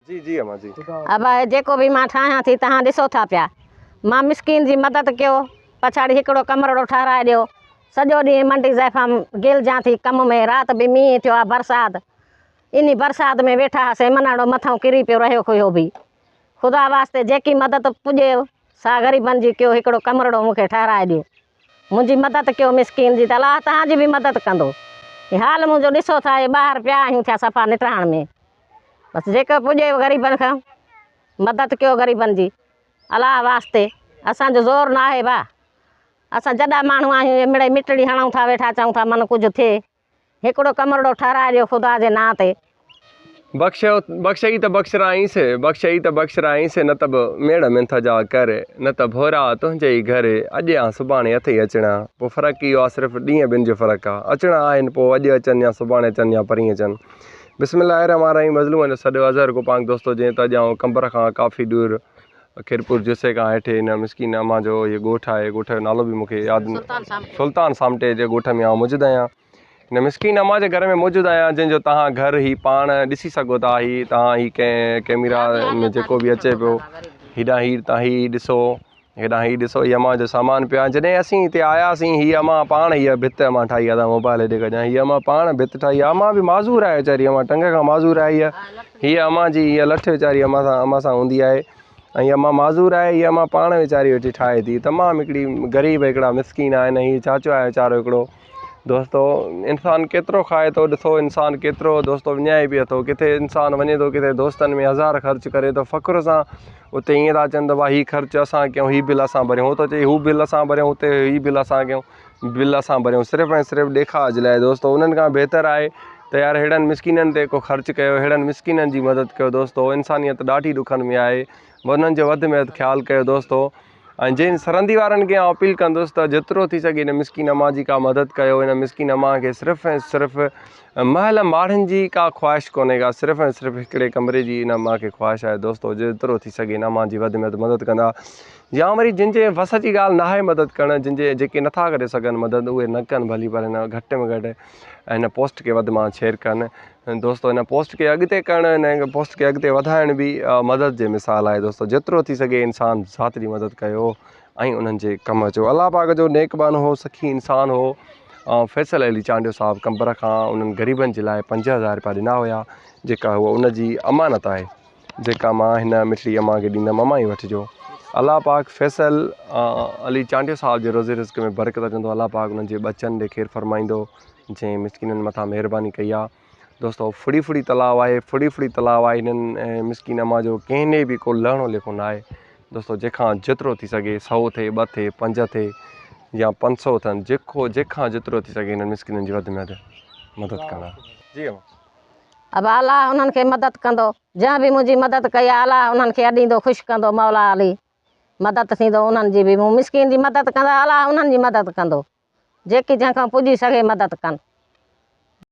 जी जी अम्मा जी। अब जेको बि मां ठाहियां थी तव्हां ॾिसो था पिया मां मिसकिन जी मदद कयो पछाड़ी हिकिड़ो कमरो ठाराए ॾियो सॼो ॾींहुं मंडी ज़ाइफ़ां गिलजां थी कम में राति बि मींहुं थियो आहे बरसाति इन बरसाति में वेठा हुआसीं मनाड़ो मथां किरी पियो रहियो हुयो बि ख़ुदा वास्ते जेकी मदद पुॼे सा ग़रीबनि जी कयो हिकिड़ो कमरो मूंखे ठाराए ॾियो मुंहिंजी मदद कयो मिसकिन जी त अलाह तव्हांजी बि मदद कंदो हाल मुंहिंजो ॾिसो था ॿाहिरि पिया आहियूं थिया सफ़ा निकिरण में बसि जेको पुॼे ग़रीबनि खां मदद कयो ग़रीबनि जी अलाह वास्ते असांजो ज़ोर न आहे भाउ असां जॾा माण्हू आहियूं मिड़ई मिटड़ी हणूं था वेठा चऊं था मन कुझु थिए हिकिड़ो कमरो ठाराए ॾियो ख़ुदा जे नाम ते बख्शई त बख्शराईं से न त मेड़ मिंथ जा कर न त भोरा तुंहिंजे ई घर अॼु सुभाणे हथ ई अचणा पोइ फ़र्क़ु इहो आहे सिर्फ़ु ॾींहं ॿिनि जो फ़र्क़ु आहे अचणा आहिनि पोइ अॼु अचनि या सुभाणे अचनि या परीहं अचनि बिस्मिल्लाहिर्रहमानिर्रहीम मज़लूम सॾो अज़हर गुपांग दोस्तो जीअं त ॼाऊं कंबर खां काफ़ी दूर खिरपुर जिसे खां हेठि हिन मिसकिन अम्मा जो इहो ॻोठु आहे ॻोठ जो नालो बि मूंखे यादि सुल्तान सामटे जे ॻोठ में आउं मौजूदु आहियां हिन मिसकिन अम्मा जे घर में मौजूदु आहियां जंहिंजो तव्हां घर ही पाण ॾिसी सघो था ही तव्हां ही कंहिं कैमरा में जेको बि अचे पियो हेॾां ही तव्हां ही ॾिसो हेॾां ही ॾिसो हीअ अम्मा जो सामान पियो आहे जॾहिं असीं हिते आयासीं हीअ अम्मा पाण हीअ भित अम्मा ठाही आहे मोबाइल हेॾे कजां हीअ अम्मा पाण भित ठाही आहे अम्मा बि माज़ूर आहे वीचारी अम्मा टंग खां माज़ूर आहे हीअ अम्मा जी हीअ लठ वीचारी अम्मा सां हूंदी आहे ऐं अम्मा माज़ूर आहे हीअ अम्मा पाण वीचारी वेठी ठाहे थी तमामु हिकिड़ी ग़रीब हिकिड़ा मिसकिन आहिनि हीअ चाचो आहे वीचारो हिकिड़ो दोस्तो इंसानु केतिरो खाए थो ॾिसो इंसानु केतिरो दोस्तो विञाए पिए थो किथे इंसानु वञे थो किथे दोस्तनि में हज़ार ख़र्चु करे थो फ़ख़ुर सां उते ईअं था चवनि त भाई हीउ ख़र्चु असां कयूं हीउ बिल असां भरियूं हो थो चए हू बिल असां भरियूं हुते हीउ बिल असां कयूं बिल असां भरियूं सिर्फ़ु ऐं सिर्फ़ु ॾेखार जे लाइ दोस्तो उन्हनि खां बहितरु आहे त यार हेड़नि मिसकिननि ते को ख़र्चु कयो हेड़नि मिसकिननि जी मदद कयो दोस्तो इंसानियत ॾाढी ॾुखनि में आहे उन्हनि जो वधि में वधि ख़्यालु कयो दोस्तो ऐं जिन सरंदी वारनि खे आउं अपील कंदुसि त जेतिरो थी सघे हिन मिसकिन अम्मा जी का मदद कयो हिन मिसकिन अम्मा खे सिर्फ़ु ऐं सिर्फ़ु महल माड़नि जी का ख़्वाहिश कोन्हे का सिर्फ़ु ऐं सिर्फ़ु हिकिड़े कमरे जी हिन अम्मा खे ख़्वाहिश आहे दोस्तो जेतिरो थी सघे हिन अम्मा जी वधि में वधि मदद कंदा या वरी जिनजे वस जी ॻाल्हि न आहे मदद करणु जेके नथा करे सघनि मदद उहे न कनि भली पर हिन घटि में घटि हिन पोस्ट खे वधि मां शेयर कनि दोस्तो हिन पोस्ट खे अॻिते करणु हिन पोस्ट खे अॻिते वधाइण बि मदद जे मिसाल आहे दोस्तो जेतिरो थी सघे इंसानु ज़ात जी मदद कयो ऐं उन्हनि जे कमु अचो अलाह पाक जो नेकबान हो सखी इंसानु हो फैसल अली चांडियो साहिबु कंबर खां उन्हनि ग़रीबनि जे लाइ 5000 रुपया ॾिना हुया जेका उहा उनजी अमानत आहे जेका मां हिन मिठड़ी अम्मा खे ॾींदुमि अम्मा ई वठिजो अलाह पाक फैसल अली चांडियो साहिब जे रोज़े रिज़्क़ में बरकत कंदो अलाह पाक उन्हनि जे बचनि ॾे ख़ैरु फरमाईंदो जंहिं मिसकिननि मथां महिरबानी कई आहे दोस्तो फुड़ी तलाउ आहे फुड़ी तलाउ आहे हिननि मिसकिन अम्मा जो कंहिं बि को लहिणो लेखो न आहे दोस्तो जंहिंखां जेतिरो थी सघे 100 थिए 2 थिए 5 थिए या 500 थियनि जंहिंखां जेतिरो थी सघे हिननि मिसकिननि जी वधि में वधि मदद करणु जी अब अलाह उन्हनि खे मदद कंदो जंहिं बि मुंहिंजी मदद कई आहे अलाह उन्हनि खे अॾींदो ख़ुशि कंदो मौला अली मदद थींदो उन्हनि जी बि मिसकिन जी मदद कंदा अलाह उन्हनि जी मदद कंदो जेकी जंहिंखां पुॼी सघे मदद कनि